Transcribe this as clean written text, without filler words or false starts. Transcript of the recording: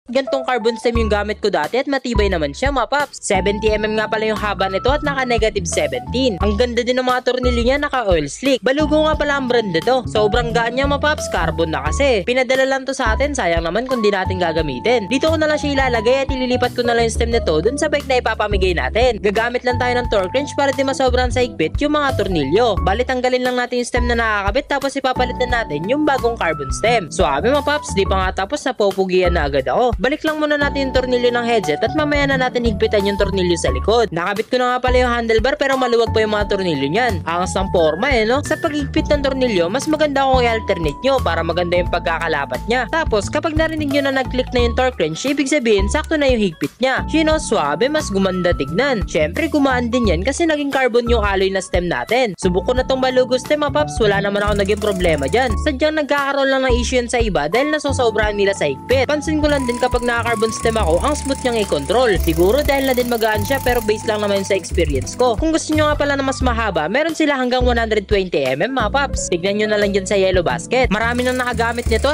Gantong carbon stem yung gamit ko dati at matibay naman siya mga paps. 70mm nga pala yung haba nito at naka negative 17. Ang ganda din ng mga tornilyo niya, naka oil slick. Balugo nga pala ang brand nito. Sobrang gaan niya mga paps, carbon na kasi. Pinadala lang to sa atin, sayang naman kung di natin gagamitin. Dito ko na lang siya ilalagay at ililipat ko na lang yung stem nito dun sa bike na ipapamigay natin. Gagamit lang tayo ng torque wrench para di masobrang sa higpit yung mga tornilyo. Balit tanggalin lang natin yung stem na nakakabit tapos ipapalit na natin yung bagong carbon stem. Suabe mga paps, di pa nga tapos napupugian na agad ako. Balik lang muna natin yung tornilyo ng headset at mamaya na natin higpitan yung tornilyo sa likod. Nakabit ko na nga pala yung handlebar pero maluwag pa yung mga tornilyo niyan. Angas ng forma no? Sa paghigpit ng tornilyo, mas maganda kung i-alternate nyo para maganda yung pagkakalapat niya. Tapos kapag narinig nyo na nag-click na yung torque wrench, ibig sabihin sakto na yung higpit niya. Suabe, mas gumanda tignan. Syempre gumaan din yan kasi naging carbon yung alloy na stem natin. Subok ko na tong balugo stem paps, wala naman ako naging problema dyan. Sadyang nagkakaroon lang ng issue yan sa iba dahil nasosobrahan nila sa higpit. Pansin ko lang din kapag carbon stem ako, ang smooth niyang i-control. Siguro dahil na din magaan siya pero base lang naman sa experience ko. Kung gusto niyo nga pala na mas mahaba, meron sila hanggang 120mm mga paps. Tignan nyo na lang dyan sa yellow basket. Marami nang nakagamit nito.